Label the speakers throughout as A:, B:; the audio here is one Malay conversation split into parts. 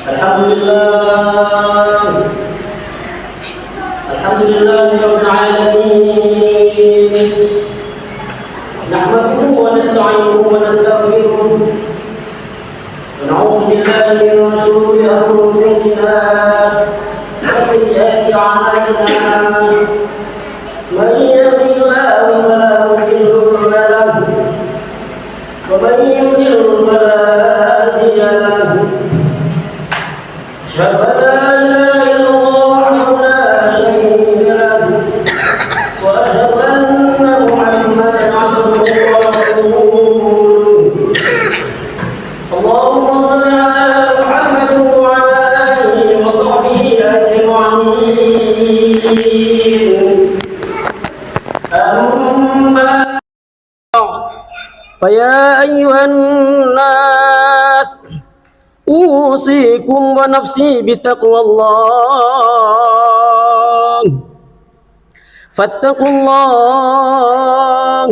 A: Alhamdulillah, Alhamdulillahirabbil alamin. Nahmaduhu wa nasta'inuhu wa nastaghfiruh. Wa na'udzu billahi min shururi anfusina wa sayyiati a'malina. Man yahdihillahu fala mudilla lahu wa man yudlil fala hadiya lahu. Asyhadu an la ilaha illallah wahdahu la syarika lahu wa asyhadu anna Muhammadan 'abduhu wa rasuluh. Allahumma shalli 'ala Muhammad wa 'ala alihi wa sahbihi ajma'in. Amma faya ayyuhan nas usikum wa nafsi bitaqwallah. Fattaqullah,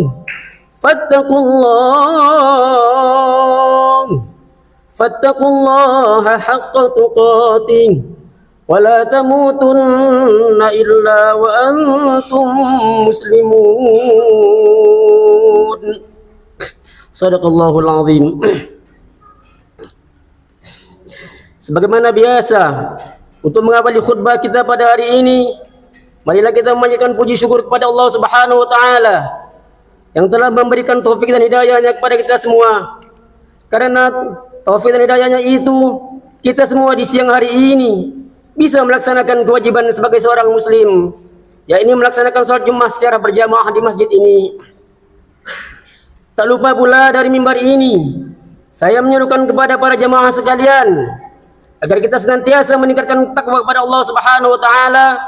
A: fattaqullah, fattaqullaha haqqa tuqatih wa la tamutunna illa wa antum muslimun. Sadaqallahul azim. Sebagaimana biasa, untuk mengawali khutbah kita pada hari ini, marilah kita memanjatkan puji syukur kepada Allah Subhanahu wa taala yang telah memberikan taufik dan hidayahnya kepada kita semua. Karena taufik dan hidayahnya itu, kita semua di siang hari ini bisa melaksanakan kewajiban sebagai seorang muslim, yaitu melaksanakan salat Jumat secara berjamaah di masjid ini. Tak lupa pula dari mimbar ini, saya menyerukan kepada para jamaah sekalian agar kita senantiasa meningkatkan takwa kepada Allah Subhanahu wa taala.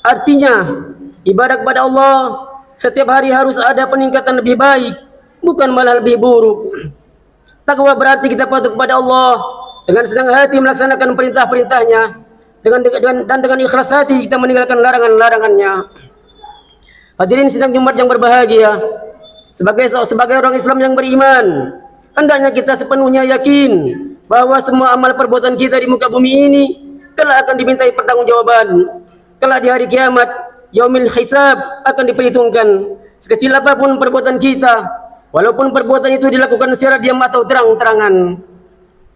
A: Artinya, ibadah kepada Allah setiap hari harus ada peningkatan lebih baik, bukan malah lebih buruk. Takwa berarti kita patuh kepada Allah dengan senang hati melaksanakan perintah-perintahnya, dan dengan ikhlas hati kita meninggalkan larangan-larangannya. Hadirin sidang Jumat yang berbahagia, sebagai orang Islam yang beriman, hendaknya kita sepenuhnya yakin bahwa semua amal perbuatan kita di muka bumi ini kelak akan dimintai pertanggungjawaban. Kelak di hari kiamat, yaumil hisab, akan diperhitungkan sekecil apapun perbuatan kita, walaupun perbuatan itu dilakukan secara diam atau terang-terangan,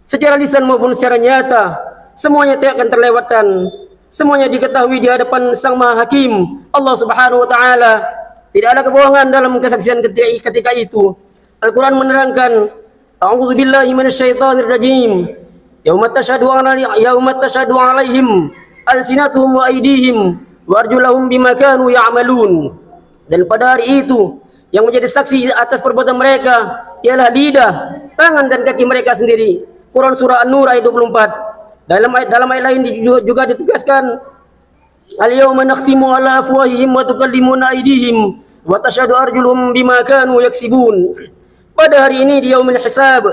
A: secara lisan maupun secara nyata, semuanya tidak akan terlewatkan. Semuanya diketahui di hadapan Sang Maha Hakim, Allah Subhanahu wa taala. Tidak ada kebohongan dalam kesaksian ketika itu. Al-Quran menerangkan, A'udzu billahi minasyaitonir rajim. Yauma tashhadu alaihim alsinatuhum wa aydihim wa arjuluhum bima kanu ya'malun. Dan pada hari itu yang menjadi saksi atas perbuatan mereka ialah lidah, tangan dan kaki mereka sendiri. Quran surah An-Nur ayat 24. Dalam ayat lain juga ditegaskan, Al-yawma nakhtimu ala afwahihim wa tukallimuna aydihim wa tashhadu arjuluhum bima kanu yaksibun. Pada hari ini di yaumil hisab,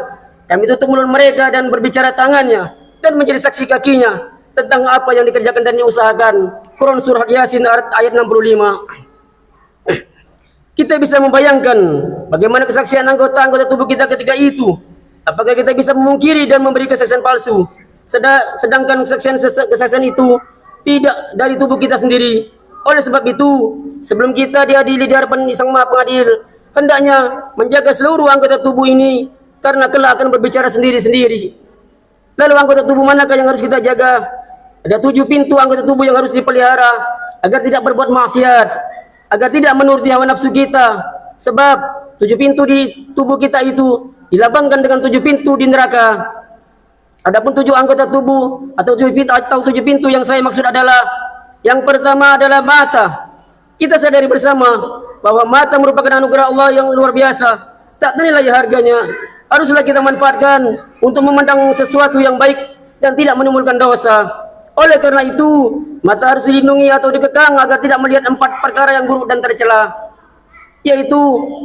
A: kami tutup mulut mereka dan berbicara tangannya dan menjadi saksi kakinya tentang apa yang dikerjakan dan diusahakan. Quran surah Yasin ayat 65. Kita bisa membayangkan bagaimana kesaksian anggota-anggota tubuh kita ketika itu. Apakah kita bisa memungkiri dan memberi kesaksian palsu, sedangkan kesaksian itu tidak dari tubuh kita sendiri. Oleh sebab itu, sebelum kita diadili di hadapan Sang Maha Pengadil, hendaknya menjaga seluruh anggota tubuh ini, karena kelak akan berbicara sendiri-sendiri. Lalu anggota tubuh manakah yang harus kita jaga? Ada 7 pintu anggota tubuh yang harus dipelihara agar tidak berbuat maksiat, agar tidak menuruti hawa nafsu kita. Sebab 7 pintu di tubuh kita itu dilambangkan dengan 7 pintu di neraka. Adapun 7 anggota tubuh atau 7 pintu yang saya maksud adalah, yang pertama adalah mata. Kita sadari bersama bahwa mata merupakan anugerah Allah yang luar biasa, tak ternilai harganya. Haruslah kita manfaatkan untuk memandang sesuatu yang baik dan tidak menimbulkan dosa. Oleh karena itu, mata harus dilindungi atau dikekang agar tidak melihat 4 perkara yang buruk dan tercela, yaitu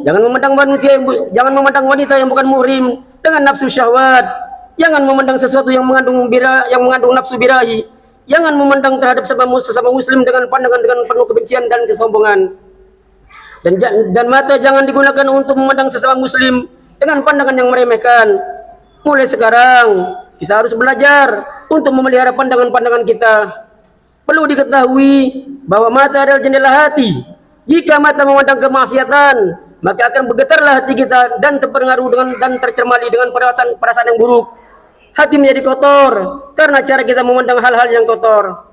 A: jangan memandang wanita yang bukan muhrim dengan nafsu syahwat, jangan memandang sesuatu yang mengandung nafsu birahi, jangan memandang terhadap sesama muslim dengan pandangan dengan penuh kebencian dan kesombongan. Dan mata jangan digunakan untuk memandang sesama muslim dengan pandangan yang meremehkan. Mulai sekarang Kita harus belajar untuk memelihara pandangan-pandangan kita. Perlu diketahui bahwa mata adalah jendela hati. Jika mata memandang kemaksiatan, maka akan bergetarlah hati kita dan terpengaruh dan tercermati dengan perasaan yang buruk. Hati menjadi kotor karena cara kita memandang hal-hal yang kotor.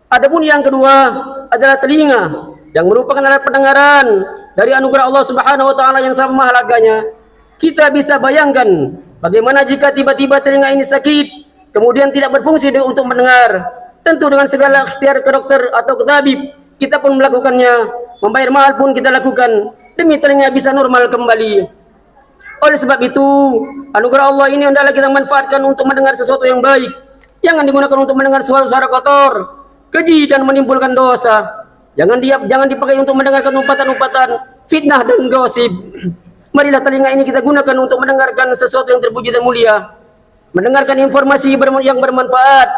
A: Adapun yang kedua adalah telinga, yang merupakan alat pendengaran dari anugerah Allah Subhanahu wa taala yang sama mahal harganya. Kita bisa bayangkan bagaimana jika tiba-tiba telinga ini sakit, kemudian tidak berfungsi untuk mendengar. Tentu dengan segala ikhtiar ke dokter atau ke tabib, kita pun melakukannya. Membayar mahal pun kita lakukan demi telinga bisa normal kembali. Oleh sebab itu, anugerah Allah ini hendaklah kita manfaatkan untuk mendengar sesuatu yang baik. Jangan digunakan untuk mendengar suara-suara kotor, keji dan menimbulkan dosa. Jangan dipakai untuk mendengarkan umpatan-umpatan, fitnah dan gosip. Marilah telinga ini kita gunakan untuk mendengarkan sesuatu yang terpuji dan mulia, mendengarkan informasi yang bermanfaat,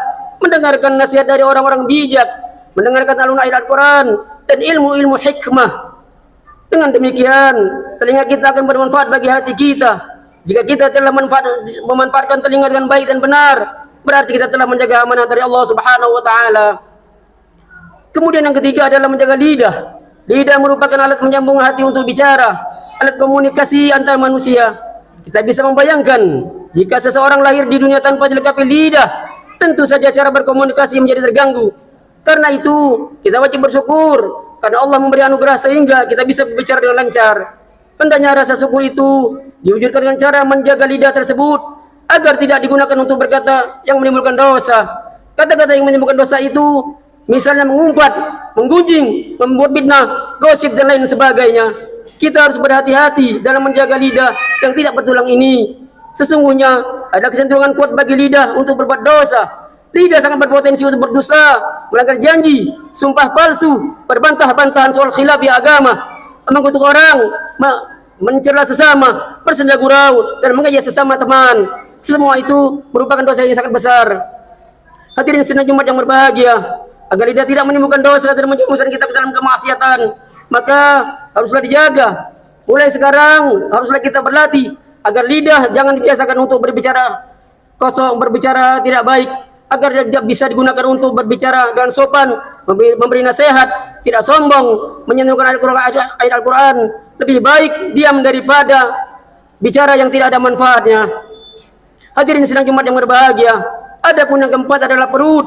A: mendengarkan nasihat dari orang-orang bijak, mendengarkan alun ayat Al-Quran dan ilmu-ilmu hikmah. Dengan demikian, telinga kita akan bermanfaat bagi hati kita. Jika kita telah memanfaatkan telinga dengan baik dan benar, berarti kita telah menjaga amanah dari Allah Subhanahu wa taala. Kemudian yang ketiga adalah menjaga lidah. Lidah merupakan alat menyambung hati untuk bicara, alat komunikasi antar manusia. Kita bisa membayangkan jika seseorang lahir di dunia tanpa dilengkapi lidah, tentu saja cara berkomunikasi menjadi terganggu. Karena itu, kita wajib bersyukur karena Allah memberi anugerah sehingga kita bisa berbicara dengan lancar. Hendaknya rasa syukur itu diwujudkan dengan cara menjaga lidah tersebut agar tidak digunakan untuk berkata yang menimbulkan dosa. Kata-kata yang menimbulkan dosa itu misalnya mengumpat, menggunjing, membuat fitnah, gosip dan lain sebagainya. Kita harus berhati-hati dalam menjaga lidah yang tidak bertulang ini. Sesungguhnya ada kecenderungan kuat bagi lidah untuk berbuat dosa. Lidah sangat berpotensi untuk berdosa, melanggar janji, sumpah palsu, berbantah-bantahan soal khilafi agama, mengutuk orang, mencela sesama, bersenda gurau, dan mengejek sesama teman. Semua itu merupakan dosa yang sangat besar. Hadirin sidang Jumat yang berbahagia, agar lidah tidak menimbulkan dosa dan menjerumuskan kita ke dalam kemaksiatan, maka haruslah dijaga. Mulai sekarang haruslah kita berlatih agar lidah jangan dibiasakan untuk berbicara kosong, berbicara tidak baik, agar dia bisa digunakan untuk berbicara dengan sopan, memberi nasihat, tidak sombong, menyentuhkan ayat Al-Quran. Lebih baik diam daripada bicara yang tidak ada manfaatnya. Hadirin sidang Jumat yang berbahagia, adapun yang keempat adalah perut.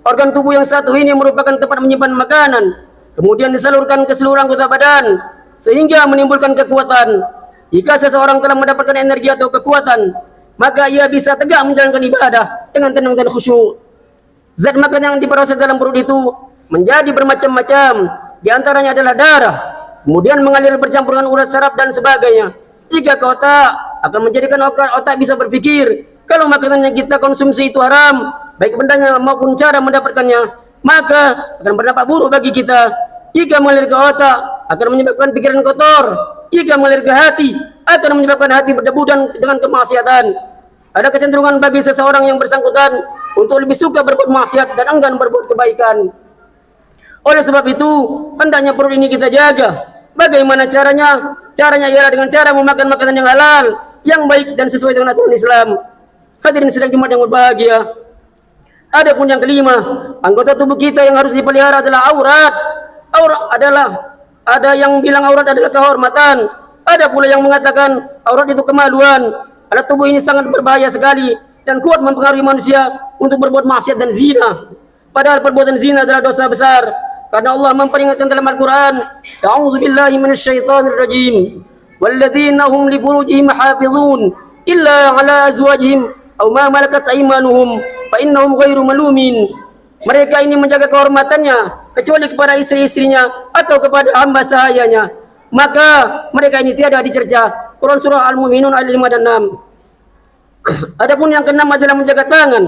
A: Organ tubuh yang satu ini merupakan tempat menyimpan makanan, kemudian disalurkan ke seluruh anggota badan, sehingga menimbulkan kekuatan. Jika seseorang telah mendapatkan energi atau kekuatan, maka ia bisa tegak menjalankan ibadah dengan tenang dan khusyuk. Zat makanan yang diproses dalam perut itu menjadi bermacam-macam. Di antaranya adalah darah, kemudian mengalir bercampur dengan urat saraf dan sebagainya. Jika ke otak, akan menjadikan otak bisa berpikir kalau makanan yang kita konsumsi itu haram, baik bendanya maupun cara mendapatkannya, maka akan berdampak buruk bagi kita. Jika mengalir ke otak, akan menyebabkan pikiran kotor. Jika mengalir ke hati, akan menyebabkan hati berdebu dengan kemaksiatan. Ada kecenderungan bagi seseorang yang bersangkutan untuk lebih suka berbuat maksiat dan enggan berbuat kebaikan. Oleh sebab itu, hendaknya perut ini kita jaga. Bagaimana caranya? Caranya ialah dengan cara memakan makanan yang halal, yang baik dan sesuai dengan aturan Islam. Hadirin sidang Jumat yang berbahagia, adapun yang kelima, anggota tubuh kita yang harus dipelihara adalah aurat. Aurat adalah, ada yang bilang aurat adalah kehormatan, ada pula yang mengatakan aurat itu kemaluan. Alat tubuh ini sangat berbahaya sekali dan kuat mempengaruhi manusia untuk berbuat maksiat dan zina. Padahal perbuatan zina adalah dosa besar, karena Allah memperingatkan dalam Al-Quran, A'udzubillahi minasyaitonirrajim, walladzina hum li furujihim hafizun illa ala azwajihim aw ma malakat aymanuhum fa innahum ghairu malumin. Mereka ini menjaga kehormatannya kecuali kepada istri-istrinya atau kepada hamba sahayanya, maka mereka ini tiada dicerca. Quran surah Al-Mu'minun ayat 5 dan 6. Adapun yang keenam adalah menjaga tangan.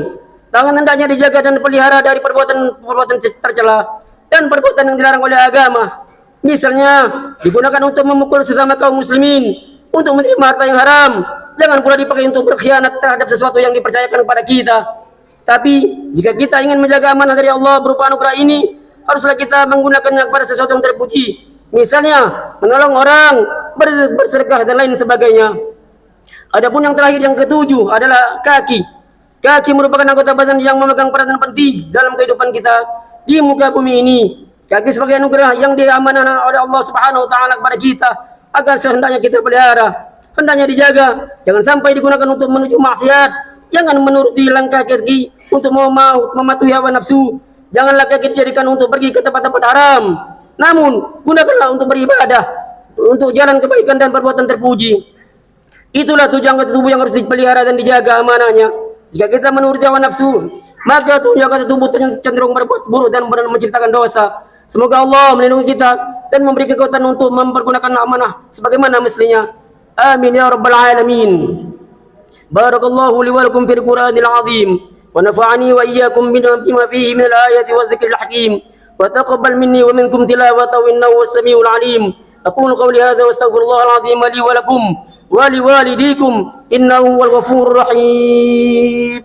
A: Tangan hendaknya dijaga dan dipelihara dari perbuatan tercela dan perbuatan yang dilarang oleh agama. Misalnya digunakan untuk memukul sesama kaum muslimin, untuk menerima harta yang haram. Jangan pula dipakai untuk berkhianat terhadap sesuatu yang dipercayakan kepada kita. Tapi jika kita ingin menjaga amanah dari Allah berupa anugerah ini, haruslah kita menggunakannya kepada sesuatu yang terpuji. Misalnya menolong orang, bersedekah dan lain sebagainya. Adapun yang terakhir yang ketujuh adalah kaki. Kaki merupakan anggota badan yang memegang peranan penting dalam kehidupan kita di muka bumi ini. Kaki sebagai anugerah yang diamanahkan oleh Allah Subhanahu wa taala kepada kita agar sehendaknya kita pelihara, hendaknya dijaga, jangan sampai digunakan untuk menuju maksiat, jangan menuruti langkah kaki untuk mematuhi hawa nafsu, janganlah kaki dijadikan untuk pergi ke tempat-tempat haram, namun gunakanlah untuk beribadah, untuk jalan kebaikan dan perbuatan terpuji. Itulah tujuan anggota tubuh yang harus dipelihara dan dijaga amanahnya. Jika kita menuruti hawa nafsu, maka tubuh anggota tubuh cenderung berbuat buruk dan menciptakan dosa. Semoga Allah melindungi kita dan memberi kekuatan untuk mempergunakan amanah sebagaimana mestinya. Amin ya rabbal alamin. Barakallahu li wa lakum fil Qur'anil azim wa nafa'ani wa iyyakum bima fihi min al-ayati wadh-dhikril hakim wa taqabbal minni wa minkum tilawatahu innahu was-sami'ul alim. Aqulu qawli hadha wa astaghfirullahal azim li wa lakum wa liwalidaykum innahu huwal ghafurur rahim.